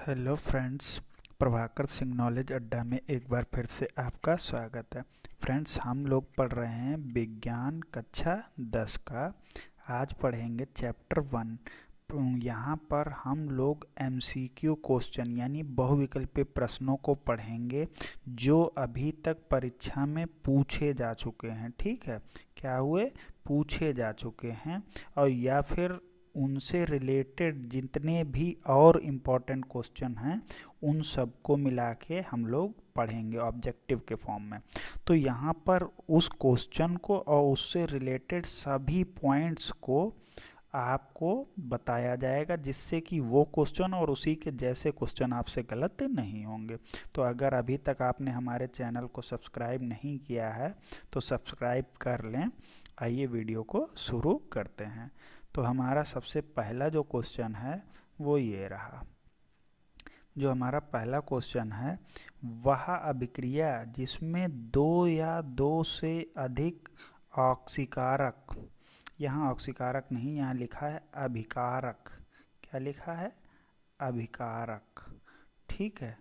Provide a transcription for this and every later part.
Hello friends, Prabhakar Singh knowledge अड्डा में एक बार फिर से आपका स्वागत है। फ्रेंड्स, हम लोग पढ़ रहे हैं विज्ञान कक्षा 10 का। आज पढ़ेंगे चैप्टर 1। यहाँ पर हम लोग एमसीक्यू क्वेश्चन यानी बहुविकल्पीय प्रश्नों को पढ़ेंगे जो अभी तक परीक्षा में पूछे जा चुके हैं। ठीक है, क्या हुए? पूछे जा चुके हैं, और या फिर उनसे रिलेटेड जितने भी और इम्पोर्टेंट क्वेश्चन हैं उन सब को मिला के हम लोग पढ़ेंगे ऑब्जेक्टिव के फॉर्म में। तो यहाँ पर उस क्वेश्चन को और उससे रिलेटेड सभी पॉइंट्स को आपको बताया जाएगा, जिससे कि वो क्वेश्चन और उसी के जैसे क्वेश्चन आपसे गलत नहीं होंगे। तो अगर अभी तक आपने हमारे चैनल को सब्सक्राइब नहीं किया है तो सब्सक्राइब कर लें। आइए वीडियो को शुरू करते हैं। तो हमारा सबसे पहला जो क्वेश्चन है वो ये रहा। जो हमारा पहला क्वेश्चन है, वह अभिक्रिया जिसमें दो या दो से अधिक ऑक्सीकारक, यहाँ ऑक्सीकारक नहीं, यहाँ लिखा है अभिकारक। क्या लिखा है? अभिकारक। ठीक है,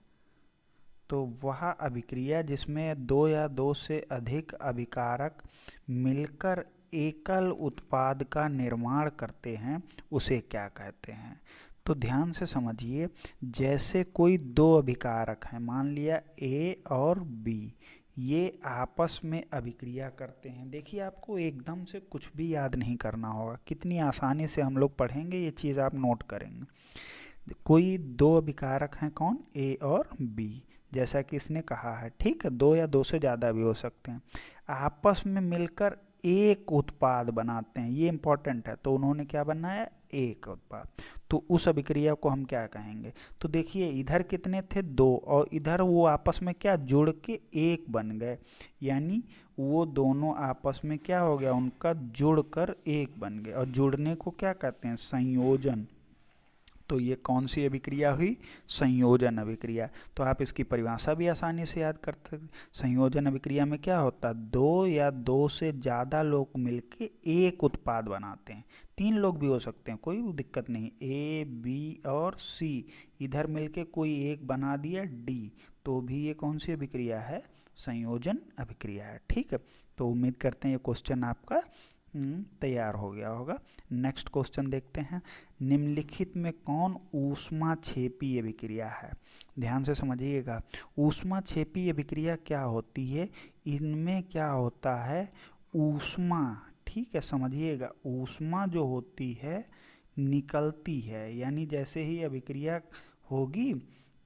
तो वह अभिक्रिया जिसमें दो या दो से अधिक अभिकारक मिलकर एकल उत्पाद का निर्माण करते हैं उसे क्या कहते हैं? तो ध्यान से समझिए। जैसे कोई दो अभिकारक हैं, मान लिया ए और बी, ये आपस में अभिक्रिया करते हैं। देखिए, आपको एकदम से कुछ भी याद नहीं करना होगा, कितनी आसानी से हम लोग पढ़ेंगे, ये चीज़ आप नोट करेंगे। कोई दो अभिकारक हैं, कौन? ए और बी, जैसा कि इसने कहा है। ठीक है, दो या दो से ज़्यादा भी हो सकते हैं, आपस में मिलकर एक उत्पाद बनाते हैं। ये इंपॉर्टेंट है। तो उन्होंने क्या बनाया? एक उत्पाद। तो उस अभिक्रिया को हम क्या कहेंगे? तो देखिए, इधर कितने थे? दो, और इधर वो आपस में क्या जुड़ के एक बन गए, यानी वो दोनों आपस में क्या हो गया? उनका जुड़कर एक बन गए। और जुड़ने को क्या कहते हैं? संयोजन। तो ये कौन सी अभिक्रिया हुई? संयोजन अभिक्रिया। तो आप इसकी परिभाषा भी आसानी से याद कर सकते। संयोजन अभिक्रिया में क्या होता है? दो या दो से ज़्यादा लोग मिलके एक उत्पाद बनाते हैं। तीन लोग भी हो सकते हैं, कोई दिक्कत नहीं। ए, बी और सी इधर मिलके कोई एक बना दिया, डी, तो भी ये कौन सी अभिक्रिया है? संयोजन अभिक्रिया है। ठीक है, तो उम्मीद करते हैं ये क्वेश्चन आपका तैयार हो गया होगा। नेक्स्ट क्वेश्चन देखते हैं। निम्नलिखित में कौन ऊष्माक्षेपी अभिक्रिया है? ध्यान से समझिएगा। ऊष्माक्षेपी अभिक्रिया क्या होती है? इनमें क्या होता है? ऊष्मा, ठीक है, समझिएगा, ऊष्मा जो होती है निकलती है, यानी जैसे ही अभिक्रिया होगी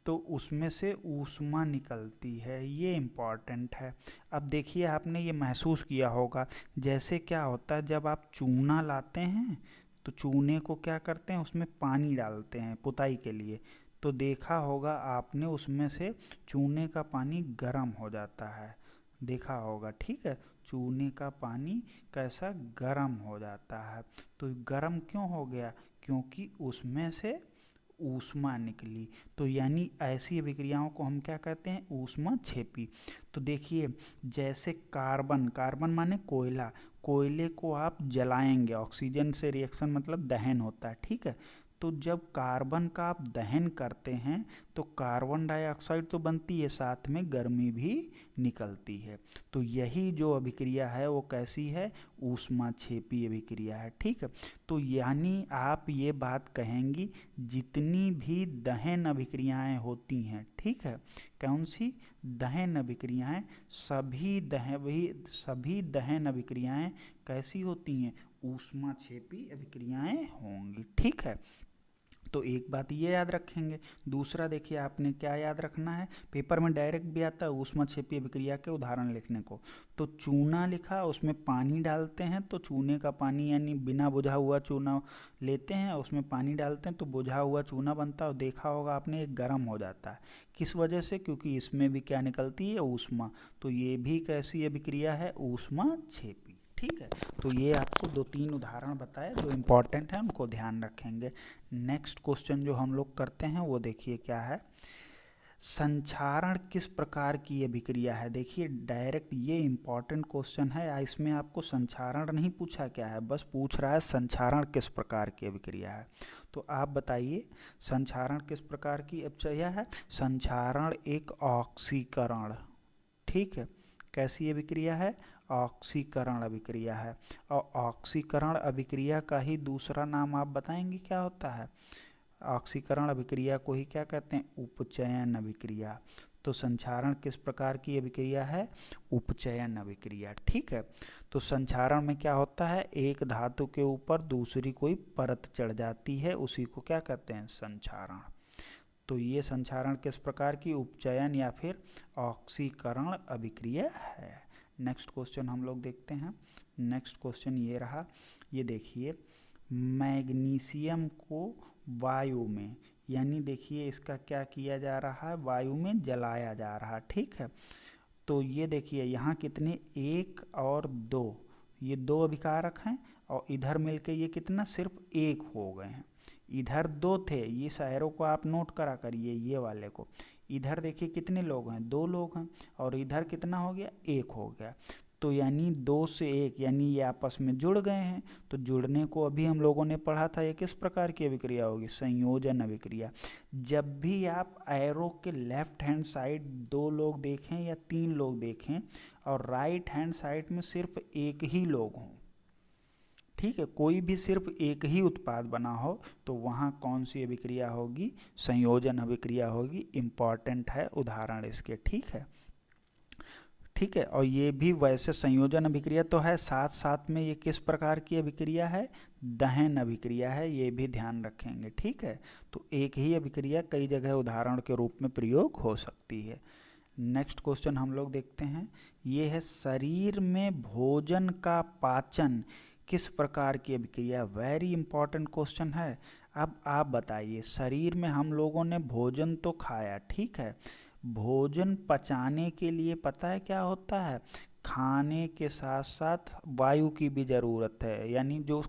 तो उसमें से ऊष्मा निकलती है। ये इम्पॉर्टेंट है। अब देखिए, आपने ये महसूस किया होगा, जैसे क्या होता है जब आप चूना लाते हैं तो चूने को क्या करते हैं? उसमें पानी डालते हैं पुताई के लिए। तो देखा होगा आपने, उसमें से चूने का पानी गर्म हो जाता है, देखा होगा। ठीक है, चूने का पानी कैसा? गर्म हो जाता है। तो गर्म क्यों हो गया? क्योंकि उसमें से ऊष्मा निकली। तो यानी ऐसी अभिक्रियाओं को हम क्या कहते हैं? ऊष्माक्षेपी। तो देखिए, जैसे कार्बन, कार्बन माने कोयला, कोयले को आप जलाएंगे, ऑक्सीजन से रिएक्शन मतलब दहन होता है। ठीक है, तो जब कार्बन का आप दहन करते हैं तो कार्बन डाइऑक्साइड तो बनती है, साथ में गर्मी भी निकलती है। तो यही जो अभिक्रिया है वो कैसी है? ऊष्माक्षेपी अभिक्रिया है। ठीक है, तो यानी आप ये बात कहेंगी, जितनी भी दहन अभिक्रियाएं होती हैं, ठीक है, कौन सी? दहन अभिक्रियाएं, सभी दहन अभिक्रियाएं कैसी होती हैं? ऊष्माक्षेपी अभिक्रियाएं होंगी। ठीक है, तो एक बात ये याद रखेंगे। दूसरा देखिए, आपने क्या याद रखना है, पेपर में डायरेक्ट भी आता है ऊष्माक्षेपी अभिक्रिया के उदाहरण लिखने को। तो चूना लिखा, उसमें पानी डालते हैं, तो चूने का पानी यानी बिना बुझा हुआ चूना लेते हैं, उसमें पानी डालते हैं तो बुझा हुआ चूना बनता है। और देखा होगा आपने, ये गर्म हो जाता है। किस वजह से? क्योंकि इसमें भी क्या निकलती है? ऊष्मा। तो ये भी कैसी अभिक्रिया है? ऊष्माक्षेपी। ठीक है, तो ये आपको दो तीन उदाहरण बताए जो इम्पोर्टेंट हैं, उनको ध्यान रखेंगे। नेक्स्ट क्वेश्चन जो हम लोग करते हैं वो देखिए क्या है। संक्षारण किस प्रकार की अभिक्रिया है? देखिए डायरेक्ट ये इंपॉर्टेंट क्वेश्चन है, इसमें आपको संक्षारण नहीं पूछा क्या है, बस पूछ रहा है संक्षारण किस प्रकार की अभिक्रिया है। तो आप बताइए संक्षारण किस प्रकार की अभिक्रिया है? संक्षारण एक ऑक्सीकरण, ठीक है, कैसी अभिक्रिया है? ऑक्सीकरण अभिक्रिया है। और ऑक्सीकरण अभिक्रिया का ही दूसरा नाम आप बताएंगे क्या होता है? ऑक्सीकरण अभिक्रिया को ही क्या कहते हैं? उपचयन अभिक्रिया। तो संक्षारण किस प्रकार की अभिक्रिया है? उपचयन अभिक्रिया, ठीक है। तो संक्षारण में क्या होता है? एक धातु के ऊपर दूसरी कोई परत चढ़ जाती है, उसी को क्या कहते हैं? संक्षारण। तो ये संक्षारण किस प्रकार की? उपचयन या फिर ऑक्सीकरण अभिक्रिया है। नेक्स्ट क्वेश्चन हम लोग देखते हैं। नेक्स्ट क्वेश्चन ये रहा, ये देखिए, मैग्नीशियम को वायु में, यानी देखिए इसका क्या किया जा रहा है? वायु में जलाया जा रहा है, ठीक है। तो ये देखिए यहाँ कितने, 1 और 2, ये 2 अभिकारक हैं, और इधर मिलके ये कितना, सिर्फ 1 हो गए हैं। इधर 2 थे, ये शायरों को आप नोट करा करिए, ये वाले को। इधर देखिए कितने लोग हैं? 2 लोग हैं, और इधर कितना हो गया? 1 हो गया। तो यानी 2 से 1, यानी ये आपस में जुड़ गए हैं। तो जुड़ने को अभी हम लोगों ने पढ़ा था, ये किस प्रकार की अभिक्रिया होगी? संयोजन अभिक्रिया। जब भी आप एरो के लेफ्ट हैंड साइड 2 लोग देखें या 3 लोग देखें, और राइट हैंड साइड में सिर्फ 1 ही लोग हों, ठीक है, कोई भी सिर्फ एक ही उत्पाद बना हो, तो वहाँ कौन सी अभिक्रिया होगी? संयोजन अभिक्रिया होगी। इम्पॉर्टेंट है उदाहरण इसके, ठीक है, ठीक है। और ये भी वैसे संयोजन अभिक्रिया तो है, साथ साथ में ये किस प्रकार की अभिक्रिया है? दहन अभिक्रिया है, ये भी ध्यान रखेंगे, ठीक है। तो एक ही अभिक्रिया कई जगह उदाहरण के रूप में प्रयोग हो सकती है। नेक्स्ट क्वेश्चन हम लोग देखते हैं, ये है शरीर में भोजन का पाचन किस प्रकार की अभिक्रिया? वेरी इंपॉर्टेंट क्वेश्चन है। अब आप बताइए, शरीर में हम लोगों ने भोजन तो खाया, ठीक है, भोजन पचाने के लिए पता है क्या होता है? खाने के साथ साथ वायु की भी ज़रूरत है, यानी जो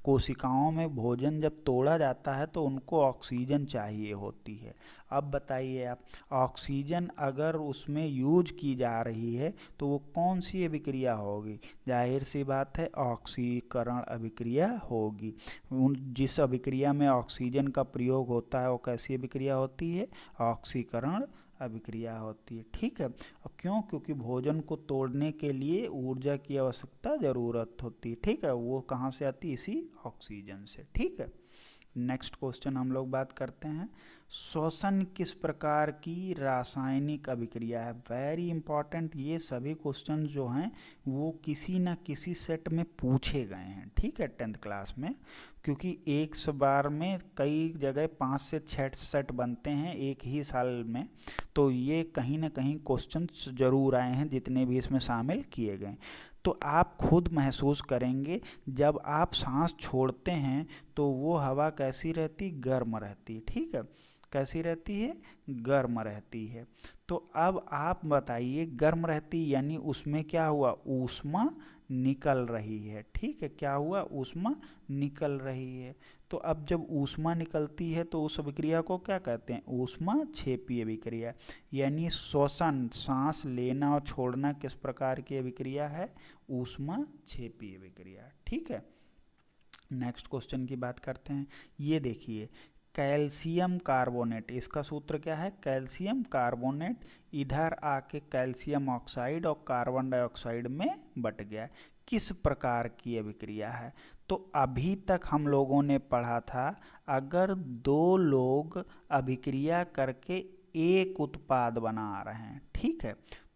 कोशिकाओं में भोजन जब तोड़ा जाता है तो उनको ऑक्सीजन चाहिए होती है। अब बताइए आप, ऑक्सीजन अगर उसमें यूज की जा रही है तो वो कौन सी अभिक्रिया होगी? जाहिर सी बात है ऑक्सीकरण अभिक्रिया होगी। जिस अभिक्रिया में ऑक्सीजन का प्रयोग होता है वो कैसी अभिक्रिया होती है? ऑक्सीकरण अभिक्रिया होती है, ठीक है। और क्यों? क्योंकि भोजन को तोड़ने के लिए ऊर्जा की आवश्यकता ज़रूरत होती है, ठीक है, वो कहाँ से आती है? इसी ऑक्सीजन से, ठीक है। नेक्स्ट क्वेश्चन हम लोग बात करते हैं, श्वसन किस प्रकार की रासायनिक अभिक्रिया है? वेरी इंपॉर्टेंट, ये सभी क्वेश्चन जो हैं वो किसी न किसी सेट में पूछे गए हैं, ठीक है, 10th क्लास में, क्योंकि एक बार में कई जगह 5 से 6 सेट बनते हैं एक ही साल में। तो ये कहीं ना कहीं क्वेश्चन जरूर आए हैं जितने भी इसमें शामिल किए गए। तो आप खुद महसूस करेंगे, जब आप सांस छोड़ते हैं तो वो हवा कैसी रहती? गर्म रहती, ठीक है, कैसी रहती है? गर्म रहती है। तो अब आप बताइए, गर्म रहती यानी उसमें क्या हुआ? ऊष्मा निकल रही है, ठीक है, क्या हुआ? ऊष्मा निकल रही है। तो अब जब ऊष्मा निकलती है तो उस अभिक्रिया को क्या कहते हैं? ऊष्मा क्षेपी अभिक्रिया। यानी श्वसन, सांस लेना और छोड़ना किस प्रकार की अभिक्रिया है? ऊष्मा क्षेपी अभिक्रिया, ठीक है। नेक्स्ट क्वेश्चन की बात करते हैं, ये देखिए, कैल्शियम कार्बोनेट, इसका सूत्र क्या है? कैल्शियम कार्बोनेट इधर आके कैल्शियम ऑक्साइड और कार्बन डाइऑक्साइड में बट गया, किस प्रकार की अभिक्रिया है? तो अभी तक हम लोगों ने पढ़ा था, अगर 2 लोग अभिक्रिया करके एक उत्पाद बना रहे हैं, ठीक है,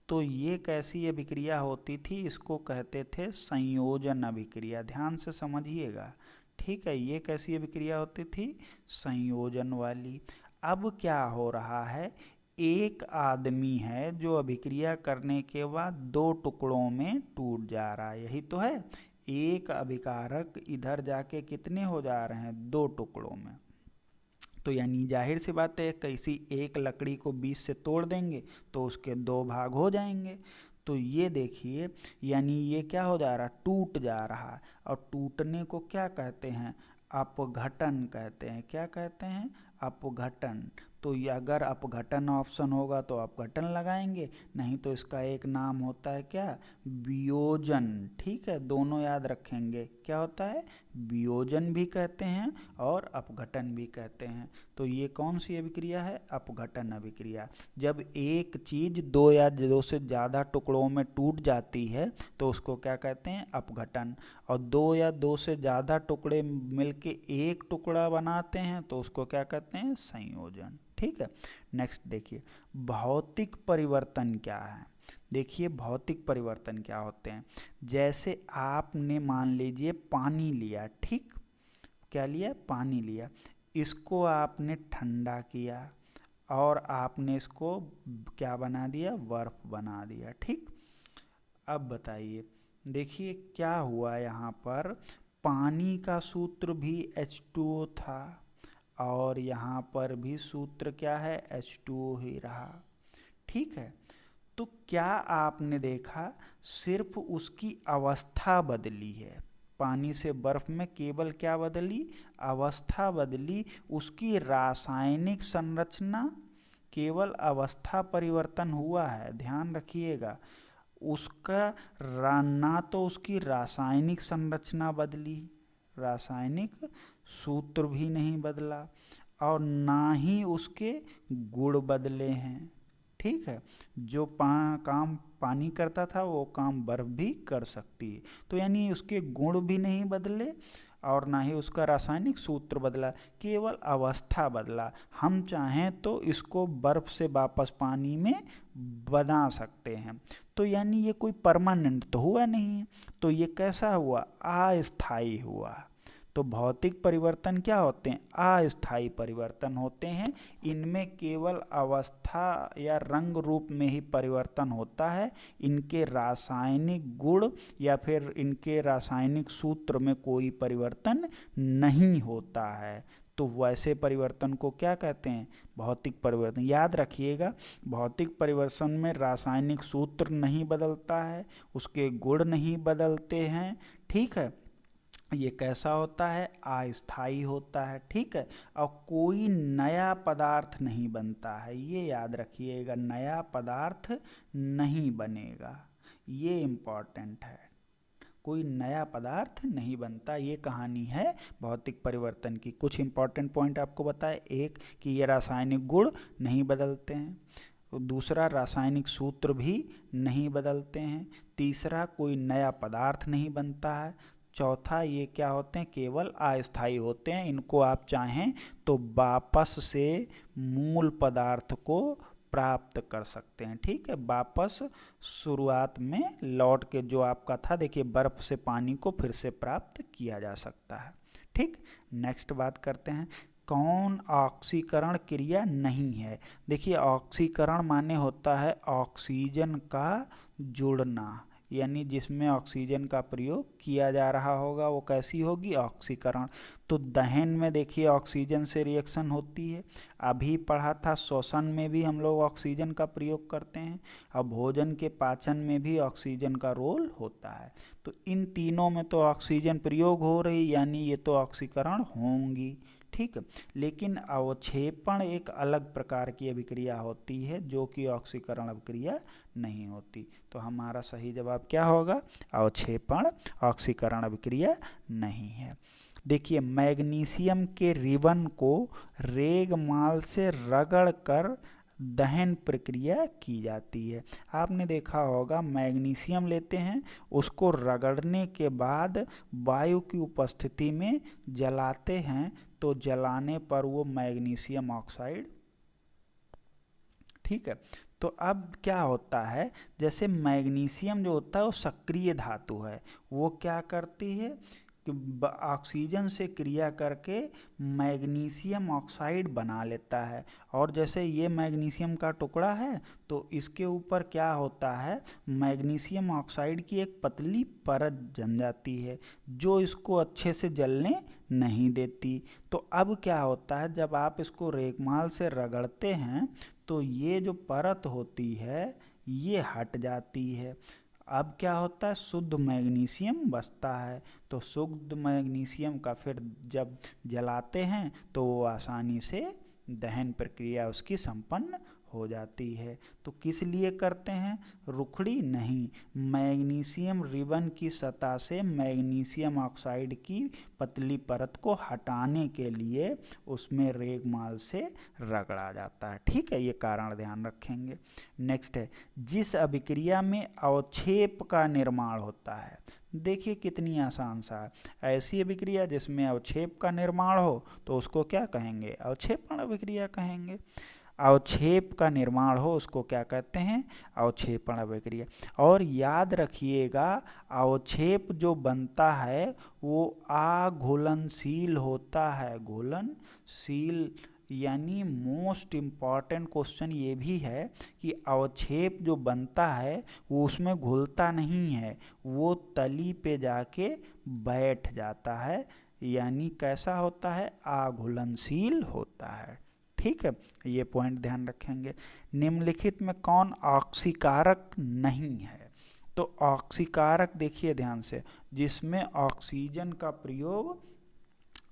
तो ये कैसी अभिक्रिया होती थी? इसको कहते थे संयोजन अभिक्रिया। ध्यान से समझिएगा, ठीक है, ये कैसी अभिक्रिया होती थी? संयोजन वाली। अब क्या हो रहा है, एक आदमी है जो अभिक्रिया करने के बाद 2 टुकड़ों में टूट जा रहा है, यही तो है। एक अभिकारक इधर जाके कितने हो जा रहे हैं? 2 टुकड़ों में। तो यानी जाहिर सी बात है, कैसी एक लकड़ी को 20 से तोड़ देंगे तो उसके 2 भाग हो जाएंगे। तो ये देखिए, यानी ये क्या हो जा रहा है? टूट जा रहा है। और टूटने को क्या कहते हैं? अपघटन कहते हैं। क्या कहते हैं? अपघटन। तो ये अगर अपघटन ऑप्शन होगा तो अपघटन लगाएंगे, नहीं तो इसका एक नाम होता है क्या, वियोजन। ठीक है, दोनों याद रखेंगे, क्या होता है, वियोजन भी कहते हैं और अपघटन भी कहते हैं। तो ये कौन सी अभिक्रिया है, अपघटन अभिक्रिया। जब एक चीज दो या दो से ज़्यादा टुकड़ों में टूट जाती है तो उसको क्या कहते हैं, अपघटन। और दो या दो से ज़्यादा टुकड़े मिलके एक टुकड़ा बनाते हैं तो उसको क्या कहते हैं, संयोजन। ठीक है, नेक्स्ट देखिए, भौतिक परिवर्तन क्या है। देखिए भौतिक परिवर्तन क्या होते हैं, जैसे आपने मान लीजिए पानी लिया, ठीक, क्या लिया, पानी लिया, इसको आपने ठंडा किया और आपने इसको क्या बना दिया, बर्फ बना दिया। ठीक, अब बताइए, देखिए क्या हुआ यहाँ पर, पानी का सूत्र भी H2O था और यहाँ पर भी सूत्र क्या है, H2O ही रहा। ठीक है, तो क्या आपने देखा, सिर्फ उसकी अवस्था बदली है, पानी से बर्फ में केवल क्या बदली, अवस्था बदली, उसकी रासायनिक संरचना, केवल अवस्था परिवर्तन हुआ है, ध्यान रखिएगा। उसका ना तो उसकी रासायनिक संरचना बदली, रासायनिक सूत्र भी नहीं बदला, और ना ही उसके गुण बदले हैं। ठीक है, जो काम पानी करता था वो काम बर्फ भी कर सकती है। तो यानी उसके गुण भी नहीं बदले और ना ही उसका रासायनिक सूत्र बदला, केवल अवस्था बदला। हम चाहें तो इसको बर्फ से वापस पानी में बना सकते हैं। तो यानी ये कोई परमानेंट तो हुआ नहीं है, तो ये कैसा हुआ, अस्थाई हुआ। तो भौतिक परिवर्तन क्या होते हैं, अस्थायी परिवर्तन होते हैं। इनमें केवल अवस्था या रंग रूप में ही परिवर्तन होता है, इनके रासायनिक गुण या फिर इनके रासायनिक सूत्र में कोई परिवर्तन नहीं होता है। तो वैसे परिवर्तन को क्या कहते हैं, भौतिक परिवर्तन। याद रखिएगा, भौतिक परिवर्तन में रासायनिक सूत्र नहीं बदलता है, उसके गुण नहीं बदलते हैं। ठीक है, ये कैसा होता है, अस्थाई होता है। ठीक है, और कोई नया पदार्थ नहीं बनता है, ये याद रखिएगा, नया पदार्थ नहीं बनेगा, ये इम्पॉर्टेंट है, कोई नया पदार्थ नहीं बनता। ये कहानी है भौतिक परिवर्तन की। कुछ इम्पॉर्टेंट पॉइंट आपको बताए, एक कि ये रासायनिक गुण नहीं बदलते हैं, दूसरा रासायनिक सूत्र भी नहीं बदलते हैं, तीसरा कोई नया पदार्थ नहीं बनता है, चौथा ये क्या होते हैं, केवल अस्थायी होते हैं। इनको आप चाहें तो वापस से मूल पदार्थ को प्राप्त कर सकते हैं। ठीक है, वापस शुरुआत में लौट के जो आपका था, देखिए बर्फ से पानी को फिर से प्राप्त किया जा सकता है। ठीक, नेक्स्ट बात करते हैं, कौन ऑक्सीकरण क्रिया नहीं है। देखिए ऑक्सीकरण माने होता है ऑक्सीजन का जुड़ना, यानी जिसमें ऑक्सीजन का प्रयोग किया जा रहा होगा वो कैसी होगी, ऑक्सीकरण। तो दहन में देखिए ऑक्सीजन से रिएक्शन होती है, अभी पढ़ा था श्वसन में भी हम लोग ऑक्सीजन का प्रयोग करते हैं, और भोजन के पाचन में भी ऑक्सीजन का रोल होता है। तो इन तीनों में तो ऑक्सीजन प्रयोग हो रही, यानी ये तो ऑक्सीकरण होंगी। ठीक, लेकिन अवक्षेपण एक अलग प्रकार की अभिक्रिया होती है जो कि ऑक्सीकरण अभिक्रिया नहीं होती। तो हमारा सही जवाब क्या होगा, अवक्षेपण ऑक्सीकरण अभिक्रिया नहीं है। देखिए मैग्नीशियम के रिबन को रेगमाल से रगड़ कर दहन प्रक्रिया की जाती है। आपने देखा होगा मैग्नीशियम लेते हैं, उसको रगड़ने के बाद वायु की उपस्थिति में जलाते हैं, तो जलाने पर वो मैग्नीशियम ऑक्साइड, ठीक है। तो अब क्या होता है, जैसे मैग्नीशियम जो होता है वो सक्रिय धातु है, वो क्या करती है कि ऑक्सीजन से क्रिया करके मैग्नीशियम ऑक्साइड बना लेता है। और जैसे ये मैग्नीशियम का टुकड़ा है तो इसके ऊपर क्या होता है, मैग्नीशियम ऑक्साइड की एक पतली परत जम जाती है जो इसको अच्छे से जलने नहीं देती। तो अब क्या होता है, जब आप इसको रेगमाल से रगड़ते हैं तो ये जो परत होती है ये हट जाती है। अब क्या होता है, शुद्ध मैग्नीशियम बचता है। तो शुद्ध मैग्नीशियम का फिर जब जलाते हैं तो वो आसानी से दहन प्रक्रिया उसकी संपन्न हो जाती है। तो किस लिए करते हैं? रुखड़ी नहीं, मैग्नीशियम रिबन की सतह से मैग्नीशियम ऑक्साइड की पतली परत को हटाने के लिए उसमें रेगमाल से रगड़ा जाता है। ठीक है, ये कारण ध्यान रखेंगे। नेक्स्ट है, जिस अभिक्रिया में अवक्षेप का निर्माण होता है। देखिए कितनी आसान सा है। ऐसी अभिक्रिया जिसमें अवक्षेप का निर्माण हो तो उसको क्या कहेंगे? अवक्षेपण अभिक्रिया कहेंगे। अवक्षेप का निर्माण हो उसको क्या कहते हैं? अवक्षेपण अभिक्रिया। और याद रखिएगा, अवक्षेप जो बनता है वो अघुलनशील होता है। घुलनशील यानी मोस्ट इम्पॉर्टेंट क्वेश्चन ये भी है कि अवक्षेप जो बनता है वो उसमें घुलता नहीं है, वो तली पे जाके बैठ जाता है, यानी कैसा होता है? अघुलनशील होता है। ठीक है, ये पॉइंट ध्यान रखेंगे। निम्नलिखित में कौन ऑक्सीकारक नहीं है? तो ऑक्सीकारक देखिए ध्यान से, जिसमें ऑक्सीजन का प्रयोग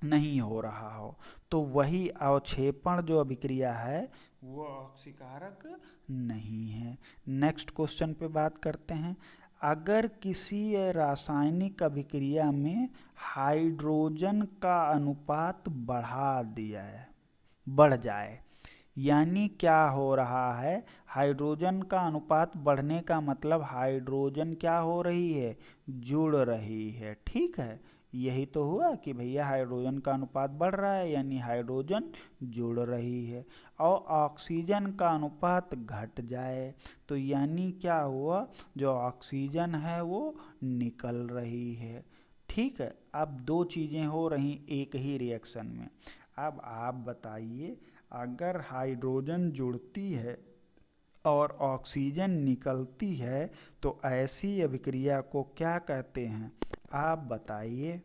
नहीं हो रहा हो, तो वही अवक्षेपण जो अभिक्रिया है वो ऑक्सीकारक नहीं है। नेक्स्ट क्वेश्चन पे बात करते हैं। अगर किसी रासायनिक अभिक्रिया में हाइड्रोजन का अनुपात बढ़ जाए, यानी क्या हो रहा है? हाइड्रोजन का अनुपात बढ़ने का मतलब हाइड्रोजन क्या हो रही है? जुड़ रही है। ठीक है, यही तो हुआ कि भैया हाइड्रोजन का अनुपात बढ़ रहा है, यानी हाइड्रोजन जुड़ रही है। और ऑक्सीजन का अनुपात घट जाए तो यानी क्या हुआ? जो ऑक्सीजन है वो निकल रही है। ठीक है, अब दो चीज़ें हो रही एक ही रिएक्शन में। अब आप बताइए, अगर हाइड्रोजन जुड़ती है और ऑक्सीजन निकलती है तो ऐसी अभिक्रिया को क्या कहते हैं? आप बताइए।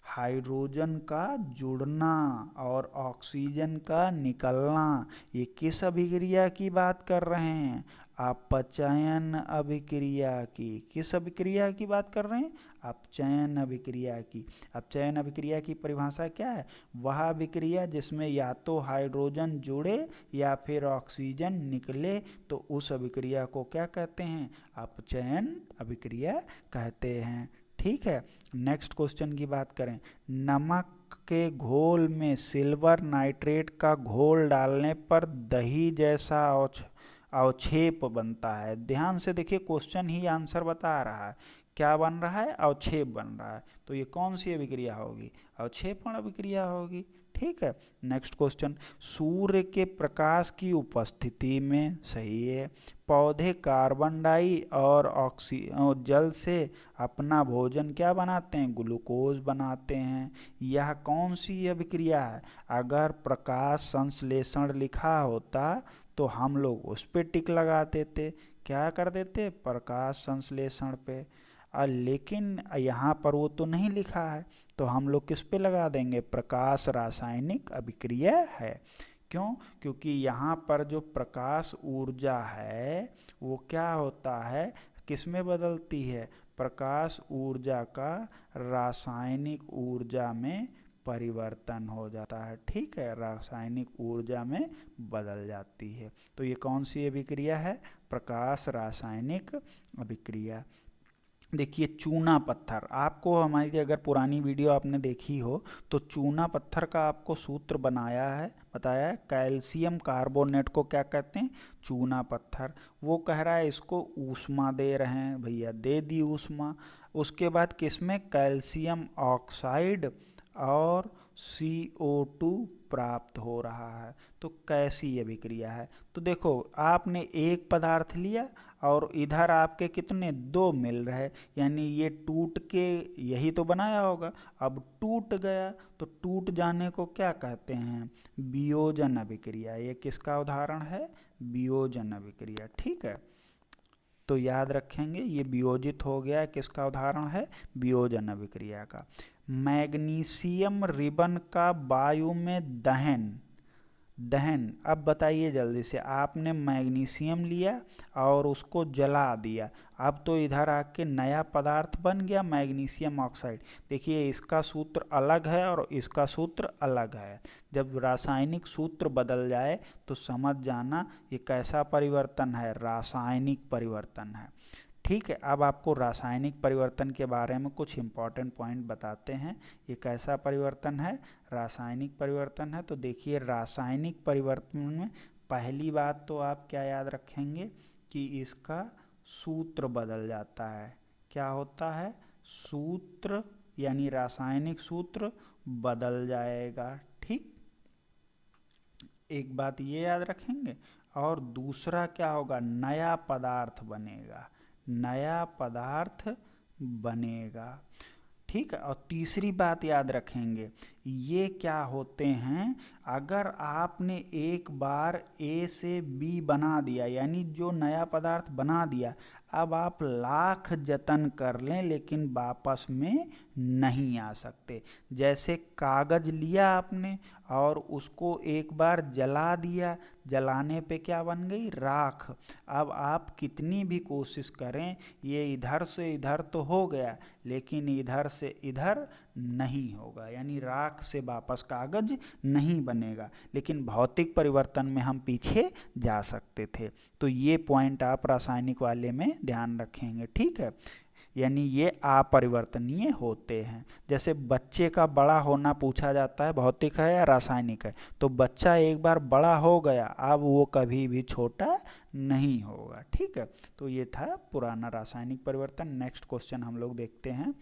हाइड्रोजन का जुड़ना और ऑक्सीजन का निकलना, ये किस अभिक्रिया की बात कर रहे हैं? अपचयन अभिक्रिया की। किस अभिक्रिया की बात कर रहे हैं? अपचयन अभिक्रिया की। अपचयन अभिक्रिया की परिभाषा क्या है? वह अभिक्रिया जिसमें या तो हाइड्रोजन जुड़े या फिर ऑक्सीजन निकले, तो उस अभिक्रिया को क्या कहते हैं? अपचयन अभिक्रिया कहते हैं। ठीक है, नेक्स्ट क्वेश्चन की बात करें। नमक के घोल में सिल्वर नाइट्रेट का घोल डालने पर दही जैसा अवक्षेप बनता है। ध्यान से देखिए, क्वेश्चन ही आंसर बता रहा है। क्या बन रहा है? अवक्षेप बन रहा है। तो ये कौन सी अभिक्रिया होगी? अवक्षेपण अभिक्रिया होगी। ठीक है, नेक्स्ट क्वेश्चन। सूर्य के प्रकाश की उपस्थिति में, सही है, पौधे कार्बन डाई और जल से अपना भोजन क्या बनाते हैं? ग्लूकोज बनाते हैं। यह कौन सी अभिक्रिया है? अगर प्रकाश संश्लेषण लिखा होता तो हम लोग उस पर टिक लगा देते। क्या कर देते? प्रकाश संश्लेषण पे। लेकिन यहाँ पर वो तो नहीं लिखा है, तो हम लोग किस पे लगा देंगे? प्रकाश रासायनिक अभिक्रिया है। क्यों? क्योंकि यहाँ पर जो प्रकाश ऊर्जा है वो क्या होता है? किस में बदलती है? प्रकाश ऊर्जा का रासायनिक ऊर्जा में परिवर्तन हो जाता है। ठीक है, रासायनिक ऊर्जा में बदल जाती है। तो ये कौन सी अभिक्रिया है? प्रकाश रासायनिक अभिक्रिया। देखिए, चूना पत्थर, आपको हमारी अगर पुरानी वीडियो आपने देखी हो तो चूना पत्थर का आपको सूत्र बताया है। कैल्शियम कार्बोनेट को क्या कहते हैं? चूना पत्थर। वो कह रहा है इसको ऊष्मा दे रहे हैं, भैया दे दी ऊष्मा। उसके बाद किसमें? कैल्शियम ऑक्साइड और CO2 प्राप्त हो रहा है। तो कैसी अभिक्रिया है? तो देखो, आपने एक पदार्थ लिया और इधर आपके कितने? दो मिल रहे, यानी ये टूट के यही तो बनाया होगा। अब टूट गया तो टूट जाने को क्या कहते हैं? वियोजन अभिक्रिया। ये किसका उदाहरण है? वियोजन अभिक्रिया। ठीक है, तो याद रखेंगे ये वियोजित हो गया, किसका उदाहरण है? वियोजन अभिक्रिया का। मैग्नीशियम रिबन का वायु में दहन। अब बताइए जल्दी से, आपने मैग्नीशियम लिया और उसको जला दिया, अब तो इधर आके नया पदार्थ बन गया मैग्नीशियम ऑक्साइड। देखिए इसका सूत्र अलग है और इसका सूत्र अलग है। जब रासायनिक सूत्र बदल जाए तो समझ जाना ये कैसा परिवर्तन है, रासायनिक परिवर्तन है। ठीक है, अब आपको रासायनिक परिवर्तन के बारे में कुछ इम्पॉर्टेंट पॉइंट बताते हैं। ये कैसा परिवर्तन है, रासायनिक परिवर्तन है। तो देखिए रासायनिक परिवर्तन में पहली बात तो आप क्या याद रखेंगे कि इसका सूत्र बदल जाता है। क्या होता है, सूत्र, यानी रासायनिक सूत्र बदल जाएगा। ठीक, एक बात ये याद रखेंगे। और दूसरा क्या होगा, नया पदार्थ बनेगा, नया पदार्थ बनेगा। ठीक है, और तीसरी बात याद रखेंगे, ये क्या होते हैं, अगर आपने एक बार ए से बी बना दिया, यानी जो नया पदार्थ बना दिया, अब आप लाख जतन कर लें लेकिन वापस में नहीं आ सकते। जैसे कागज लिया आपने और उसको एक बार जला दिया, जलाने पे क्या बन गई, राख। अब आप कितनी भी कोशिश करें, ये इधर से इधर तो हो गया लेकिन इधर से इधर नहीं होगा, यानी राख से वापस कागज नहीं बनेगा। लेकिन भौतिक परिवर्तन में हम पीछे जा सकते थे। तो ये पॉइंट आप रासायनिक वाले में ध्यान रखेंगे। ठीक है, यानी ये अपरिवर्तनीय होते हैं। जैसे बच्चे का बड़ा होना पूछा जाता है, भौतिक है या रासायनिक है, तो बच्चा एक बार बड़ा हो गया, अब वो कभी भी छोटा नहीं होगा। ठीक है, तो ये था पुराना रासायनिक परिवर्तन। नेक्स्ट क्वेश्चन हम लोग देखते हैं,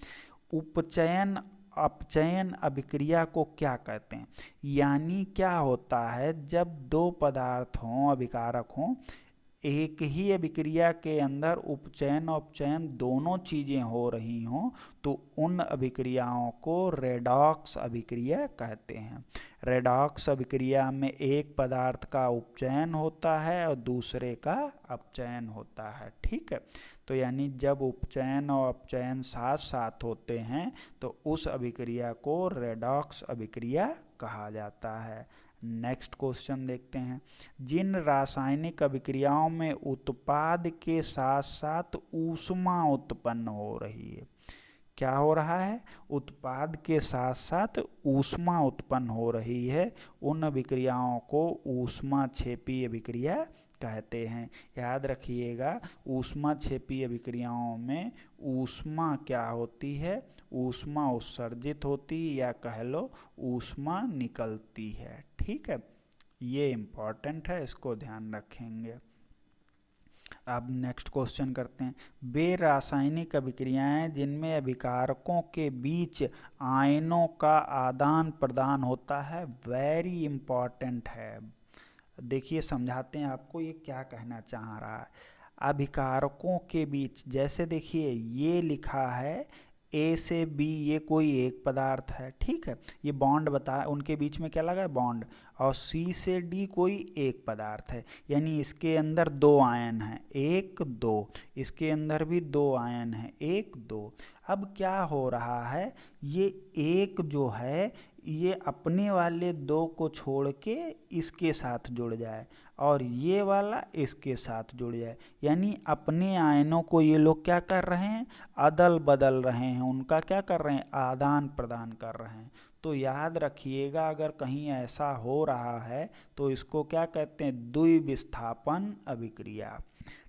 उपचयन अपचयन अभिक्रिया को क्या कहते हैं। यानी क्या होता है, जब दो पदार्थ हों, अभिकारक हों, एक ही अभिक्रिया के अंदर उपचयन और अपचयन दोनों चीज़ें हो रही हों, तो उन अभिक्रियाओं को रेडॉक्स अभिक्रिया कहते हैं। रेडॉक्स अभिक्रिया में एक पदार्थ का उपचयन होता है और दूसरे का अपचयन होता है। ठीक है, तो यानी जब उपचयन और अपचयन साथ साथ होते हैं तो उस अभिक्रिया को रेडॉक्स अभिक्रिया कहा जाता है। नेक्स्ट क्वेश्चन देखते हैं, जिन रासायनिक अभिक्रियाओं में उत्पाद के साथ साथ ऊष्मा उत्पन्न हो रही है, क्या हो रहा है, उत्पाद के साथ साथ ऊष्मा उत्पन्न हो रही है, उन अभिक्रियाओं को ऊष्माक्षेपी अभिक्रिया कहते हैं। याद रखिएगा, ऊष्माक्षेपी अभिक्रियाओं में ऊष्मा क्या होती है, ऊष्मा उत्सर्जित होती है या कह लो ऊष्मा निकलती है। ठीक है, ये इम्पॉर्टेंट है, इसको ध्यान रखेंगे। अब नेक्स्ट क्वेश्चन करते हैं, वे रासायनिक अभिक्रियाएं जिनमें अभिकारकों के बीच आयनों का आदान प्रदान होता है, वेरी इम्पॉर्टेंट है। देखिए समझाते हैं आपको ये क्या कहना चाह रहा है। अभिकारकों के बीच, जैसे देखिए ये लिखा है ए से बी, ये कोई एक पदार्थ है। ठीक है, ये बॉन्ड बता, उनके बीच में क्या लगा है, बॉन्ड। और सी से डी कोई एक पदार्थ है, यानी इसके अंदर दो आयन हैं, एक दो, इसके अंदर भी दो आयन हैं, एक दो। अब क्या हो रहा है, ये एक जो है ये अपने वाले दो को छोड़ के इसके साथ जुड़ जाए और ये वाला इसके साथ जुड़ जाए, यानी अपने आयनों को ये लोग क्या कर रहे हैं, अदल बदल रहे हैं, उनका क्या कर रहे हैं, आदान प्रदान कर रहे हैं। तो याद रखिएगा, अगर कहीं ऐसा हो रहा है तो इसको क्या कहते हैं, द्विविस्थापन अभिक्रिया।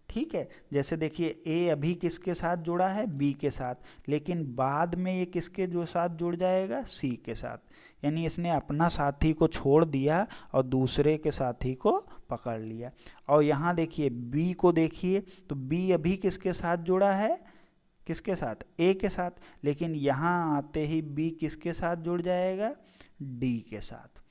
ठीक है, जैसे देखिए ए अभी किसके साथ जुड़ा है, बी के साथ, लेकिन बाद में ये किसके जो साथ जुड़ जाएगा, सी के साथ, यानी इसने अपना साथी को छोड़ दिया और दूसरे के साथी को पकड़ लिया। और यहाँ देखिए बी को देखिए, तो बी अभी किसके साथ जुड़ा है, किसके साथ, ए के साथ, लेकिन यहाँ आते ही बी किसके साथ जुड़ जाएगा, डी के साथ।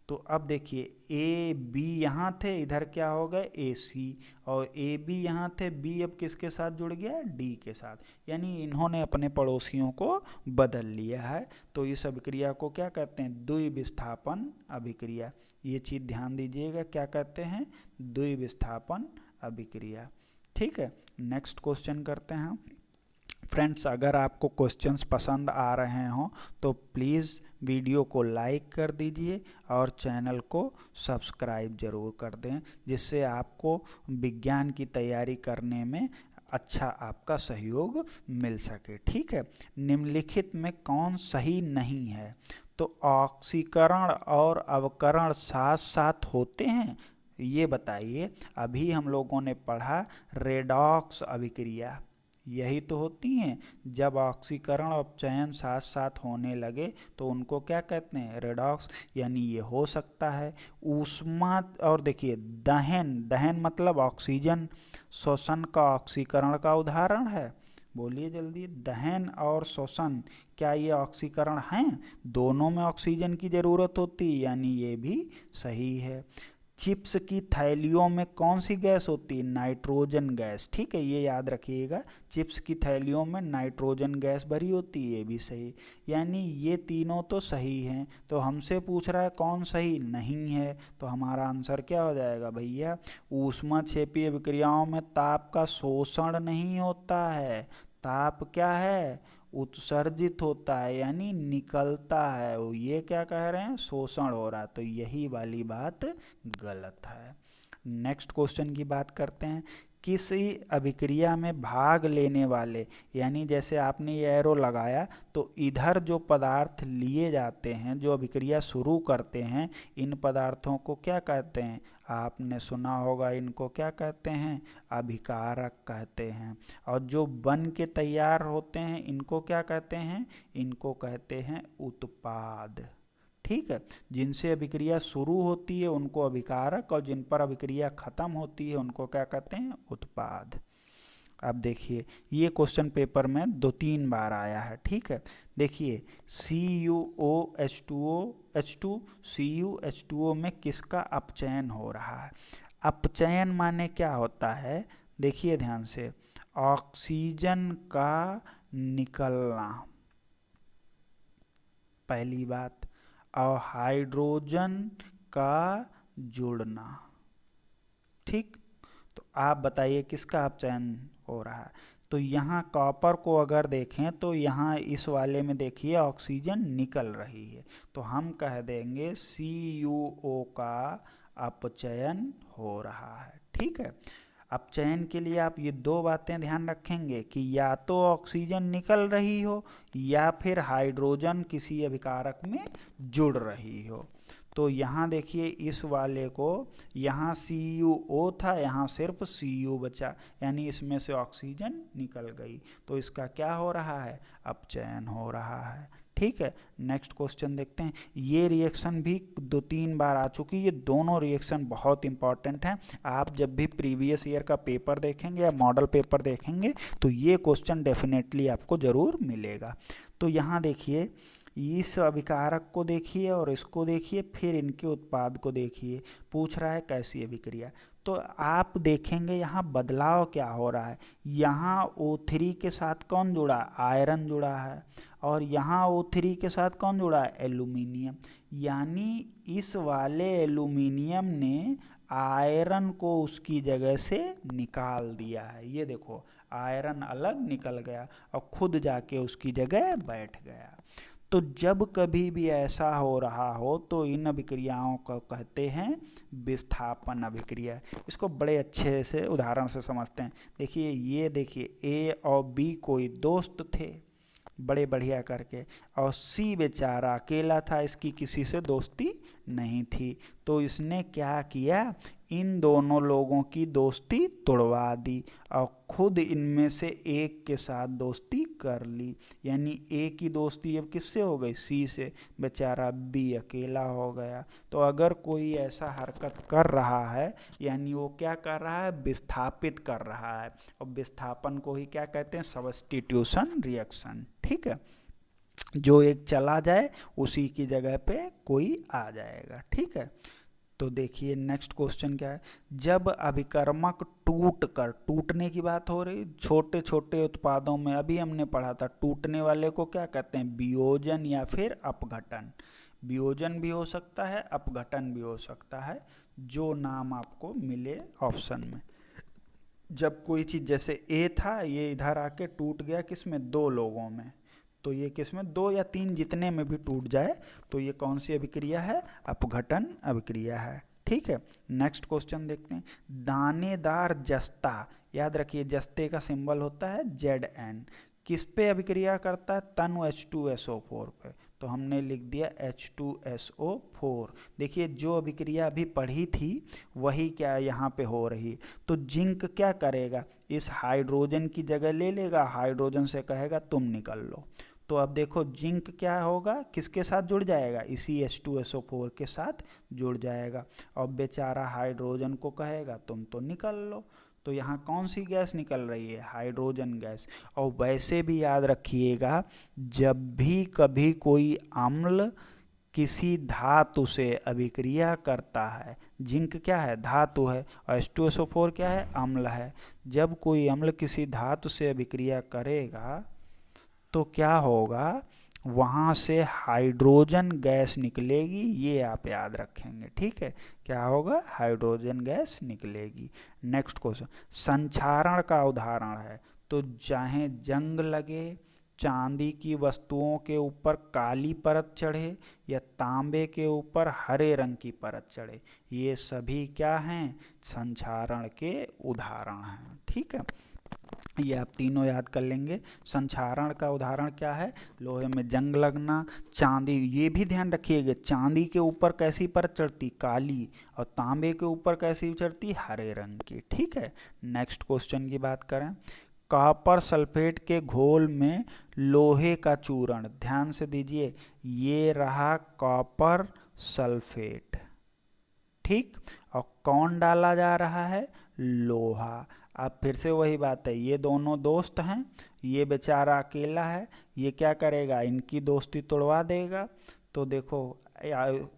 तो अब देखिए ए बी यहाँ थे, इधर क्या हो गए, ए सी, और ए बी यहाँ थे, बी अब किसके साथ जुड़ गया, डी के साथ, यानी इन्होंने अपने पड़ोसियों को बदल लिया है। तो इस अभिक्रिया को क्या कहते हैं, द्विविस्थापन अभिक्रिया। ये चीज़ ध्यान दीजिएगा, क्या कहते हैं, द्विविस्थापन अभिक्रिया। ठीक है, नेक्स्ट क्वेश्चन करते हैं, फ्रेंड्स, अगर आपको क्वेश्चंस पसंद आ रहे हों तो प्लीज़ वीडियो को लाइक कर दीजिए और चैनल को सब्सक्राइब ज़रूर कर दें, जिससे आपको विज्ञान की तैयारी करने में अच्छा आपका सहयोग मिल सके। ठीक है, निम्नलिखित में कौन सही नहीं है? तो ऑक्सीकरण और अवकरण साथ साथ होते हैं, ये बताइए। अभी हम लोगों ने पढ़ा रेडॉक्स अभिक्रिया, यही तो होती हैं। जब ऑक्सीकरण और अपचयन साथ साथ होने लगे तो उनको क्या कहते हैं? रेडॉक्स। यानी ये हो सकता है। ऊष्मा और देखिए दहन, दहन मतलब ऑक्सीजन श्वसन का ऑक्सीकरण का उदाहरण है। बोलिए जल्दी, दहन और श्वसन क्या ये ऑक्सीकरण हैं? दोनों में ऑक्सीजन की ज़रूरत होती है, यानी ये भी सही है। चिप्स की थैलियों में कौन सी गैस होती है? Nitrogen gas. ठीक है, ये याद रखिएगा, चिप्स की थैलियों में नाइट्रोजन गैस भरी होती है, ये भी सही। यानी ये तीनों तो सही हैं। तो हमसे पूछ रहा है कौन सही नहीं है, तो हमारा आंसर क्या हो जाएगा भैया? ऊष्माक्षेपीय अभिक्रियाओं में ताप का शोषण नहीं होता है, ताप क्या है? उत्सर्जित होता है, यानी निकलता है। वो ये क्या कह रहे हैं? शोषण हो रहा है। तो यही वाली बात गलत है। नेक्स्ट क्वेश्चन की बात करते हैं। किसी अभिक्रिया में भाग लेने वाले, यानी जैसे आपने ये एरो लगाया तो इधर जो पदार्थ लिए जाते हैं, जो अभिक्रिया शुरू करते हैं, इन पदार्थों को क्या कहते हैं? आपने सुना होगा, इनको क्या कहते हैं? अभिकारक कहते हैं। और जो बन के तैयार होते हैं, इनको क्या कहते हैं? इनको कहते हैं उत्पाद। ठीक है, जिनसे अभिक्रिया शुरू होती है उनको अभिकारक, और जिन पर अभिक्रिया खत्म होती है उनको क्या कहते हैं? उत्पाद। अब देखिए, ये क्वेश्चन पेपर में 2-3 बार आया है। ठीक है, देखिए CuOH2O CuH2O में किसका अपचयन हो रहा है? अपचयन माने क्या होता है? देखिए ध्यान से, ऑक्सीजन का निकलना, पहली बात, और हाइड्रोजन का जुड़ना। ठीक, तो आप बताइए किसका अपचयन हो रहा है? तो यहाँ कॉपर को अगर देखें तो यहाँ इस वाले में देखिए ऑक्सीजन निकल रही है, तो हम कह देंगे CuO का अपचयन हो रहा है। ठीक है, अपचयन के लिए आप ये 2 बातें ध्यान रखेंगे कि या तो ऑक्सीजन निकल रही हो या फिर हाइड्रोजन किसी अभिकारक में जुड़ रही हो। तो यहाँ देखिए इस वाले को, यहाँ CuO था, यहाँ सिर्फ Cu बचा, यानी इसमें से ऑक्सीजन निकल गई, तो इसका क्या हो रहा है? अपचयन हो रहा है। ठीक है, नेक्स्ट क्वेश्चन देखते हैं। ये रिएक्शन भी 2-3 बार आ चुकी है, ये दोनों रिएक्शन बहुत इंपॉर्टेंट हैं। आप जब भी प्रीवियस ईयर का पेपर देखेंगे या मॉडल पेपर देखेंगे तो ये क्वेश्चन डेफिनेटली आपको ज़रूर मिलेगा। तो यहाँ देखिए, इस अभिकारक को देखिए और इसको देखिए, फिर इनके उत्पाद को देखिए। पूछ रहा है कैसी अभिक्रिया, तो आप देखेंगे यहाँ बदलाव क्या हो रहा है। यहाँ O3 के साथ कौन जुड़ा? आयरन जुड़ा है, और यहाँ O3 के साथ कौन जुड़ा है? एल्यूमिनियम। यानी इस वाले एल्यूमिनियम ने आयरन को उसकी जगह से निकाल दिया है। ये देखो, आयरन अलग निकल गया और खुद जाके उसकी जगह बैठ गया। तो जब कभी भी ऐसा हो रहा हो तो इन अभिक्रियाओं को कहते हैं विस्थापन अभिक्रिया। इसको बड़े अच्छे से उदाहरण से समझते हैं। देखिए, ये देखिए A और B कोई दोस्त थे, बड़े बढ़िया करके, और C बेचारा अकेला था, इसकी किसी से दोस्ती नहीं थी। तो इसने क्या किया? इन दोनों लोगों की दोस्ती तोड़वा दी और खुद इनमें से एक के साथ दोस्ती कर ली। यानी A की दोस्ती अब किससे हो गई? C से, बेचारा B अकेला हो गया। तो अगर कोई ऐसा हरकत कर रहा है, यानी वो क्या कर रहा है? विस्थापित कर रहा है, और विस्थापन को ही क्या कहते हैं? Substitution reaction. ठीक है, जो एक चला जाए उसी की जगह पे कोई आ जाएगा। ठीक है, तो देखिए नेक्स्ट क्वेश्चन क्या है। जब अभिकर्मक टूटने की बात हो रही, छोटे छोटे उत्पादों में, अभी हमने पढ़ा था, टूटने वाले को क्या कहते हैं? वियोजन या फिर अपघटन। वियोजन भी हो सकता है, अपघटन भी हो सकता है, जो नाम आपको मिले ऑप्शन में। जब कोई चीज़ जैसे ए था, ये इधर आके टूट गया किसमें, दो लोगों में, तो ये किसमें, दो या तीन जितने में भी टूट जाए तो ये कौन सी अभिक्रिया है, अपघटन अभिक्रिया है। ठीक है, नेक्स्ट क्वेश्चन देखते हैं। दानेदार जस्ता, याद रखिए जस्ते का सिंबल होता है Zn, किस पे अभिक्रिया करता है, तनु H2SO4 पे, तो हमने लिख दिया H2SO4। देखिए जो अभिक्रिया अभी पढ़ी थी वही क्या यहाँ पे हो रही, तो जिंक क्या करेगा, इस हाइड्रोजन की जगह ले लेगा, हाइड्रोजन से कहेगा तुम निकल लो, तो अब देखो जिंक क्या होगा, किसके साथ जुड़ जाएगा, इसी H2SO4 के साथ जुड़ जाएगा, और बेचारा हाइड्रोजन को कहेगा तुम तो निकल लो, तो यहाँ कौन सी गैस निकल रही है, हाइड्रोजन गैस। और वैसे भी याद रखिएगा, जब भी कभी कोई अम्ल किसी धातु से अभिक्रिया करता है, जिंक क्या है, धातु है, और H2SO4 क्या है, अम्ल है, जब कोई अम्ल किसी धातु से अभिक्रिया करेगा तो क्या होगा, वहाँ से हाइड्रोजन गैस निकलेगी, ये आप याद रखेंगे। ठीक है, क्या होगा, हाइड्रोजन गैस निकलेगी। नेक्स्ट क्वेश्चन, संक्षारण का उदाहरण है, तो चाहे जंग लगे, चांदी की वस्तुओं के ऊपर काली परत चढ़े या तांबे के ऊपर हरे रंग की परत चढ़े, ये सभी क्या हैं, संक्षारण के उदाहरण हैं। ठीक है, ये आप तीनों याद कर लेंगे। संक्षारण का उदाहरण क्या है, लोहे में जंग लगना, चांदी, ये भी ध्यान रखिएगा, चांदी के ऊपर कैसी परत चढ़ती, काली, और तांबे के ऊपर कैसी चढ़ती, हरे रंग की। ठीक है, नेक्स्ट क्वेश्चन की बात करें, कॉपर सल्फेट के घोल में लोहे का चूर्ण, ध्यान से दीजिए, ये रहा कॉपर सल्फेट, ठीक, और कौन डाला जा रहा है, लोहा। अब फिर से वही बात है, ये दोनों दोस्त हैं, ये बेचारा अकेला है, ये क्या करेगा, इनकी दोस्ती तोड़वा देगा, तो देखो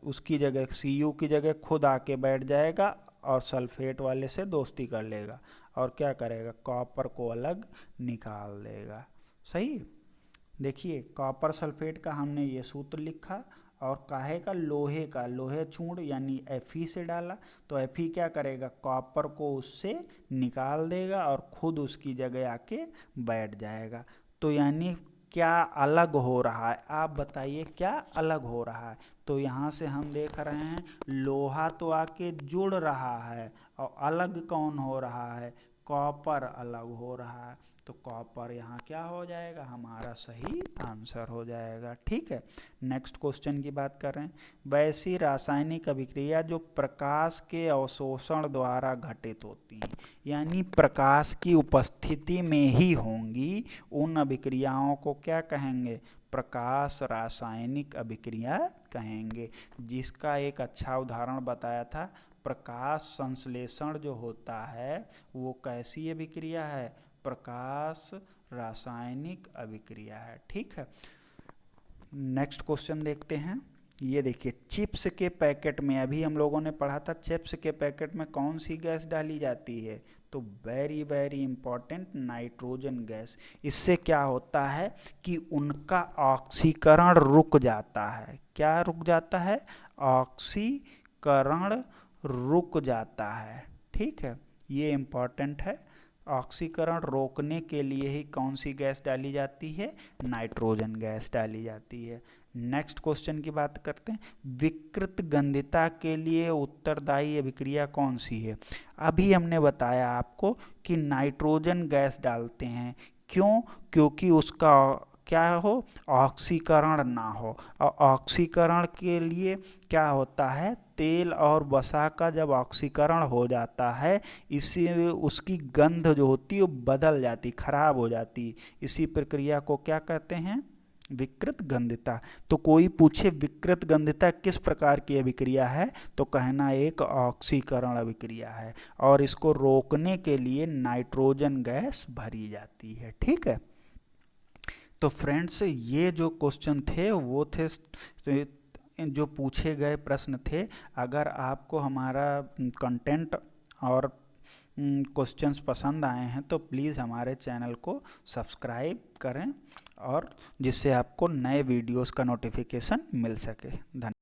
उसकी जगह Cu की जगह खुद आके बैठ जाएगा और सल्फेट वाले से दोस्ती कर लेगा, और क्या करेगा, कॉपर को अलग निकाल देगा। सही, देखिए कॉपर सल्फेट का हमने ये सूत्र लिखा, और काहे का, लोहे का, लोहे चूर्ण यानी Fe से डाला, तो Fe क्या करेगा, कॉपर को उससे निकाल देगा और खुद उसकी जगह आके बैठ जाएगा। तो यानी क्या अलग हो रहा है, आप बताइए क्या अलग हो रहा है, तो यहाँ से हम देख रहे हैं लोहा तो आके जुड़ रहा है, और अलग कौन हो रहा है, कॉपर अलग हो रहा है, तो कॉपर यहाँ क्या हो जाएगा, हमारा सही आंसर हो जाएगा। ठीक है, नेक्स्ट क्वेश्चन की बात करें, वैसी रासायनिक अभिक्रिया जो प्रकाश के अवशोषण द्वारा घटित होती हैं, यानी प्रकाश की उपस्थिति में ही होंगी, उन अभिक्रियाओं को क्या कहेंगे, प्रकाश रासायनिक अभिक्रिया कहेंगे। जिसका एक अच्छा उदाहरण बताया था, प्रकाश संश्लेषण जो होता है वो कैसी अभिक्रिया है, प्रकाश रासायनिक अभिक्रिया है। ठीक है, नेक्स्ट क्वेश्चन देखते हैं। ये देखिए चिप्स के पैकेट में, अभी हम लोगों ने पढ़ा था चिप्स के पैकेट में कौन सी गैस डाली जाती है, तो very very important, nitrogen gas. इससे क्या होता है कि उनका ऑक्सीकरण रुक जाता है, क्या रुक जाता है, ऑक्सीकरण रुक जाता है। ठीक है, ये इंपॉर्टेंट है, ऑक्सीकरण रोकने के लिए ही कौन सी गैस डाली जाती है, नाइट्रोजन गैस डाली जाती है। नेक्स्ट क्वेश्चन की बात करते हैं, विकृत गंधिता के लिए उत्तरदायी अभिक्रिया कौन सी है। अभी हमने बताया आपको कि नाइट्रोजन गैस डालते हैं, क्यों, क्योंकि उसका क्या हो, ऑक्सीकरण ना हो, और ऑक्सीकरण के लिए क्या होता है, तेल और वसा का जब ऑक्सीकरण हो जाता है, इसी उसकी गंध जो होती है वो बदल जाती, खराब हो जाती, इसी प्रक्रिया को क्या कहते हैं, विकृत गंधिता। तो कोई पूछे विकृत गंधिता किस प्रकार की अभिक्रिया है, तो कहना एक ऑक्सीकरण अभिक्रिया है, और इसको रोकने के लिए नाइट्रोजन गैस भरी जाती है। ठीक है, तो फ्रेंड्स ये जो क्वेश्चन थे वो थे जो पूछे गए प्रश्न थे। अगर आपको हमारा कंटेंट और क्वेश्चंस पसंद आए हैं तो प्लीज़ हमारे चैनल को सब्सक्राइब करें, और जिससे आपको नए वीडियोस का नोटिफिकेशन मिल सके। धन्यवाद।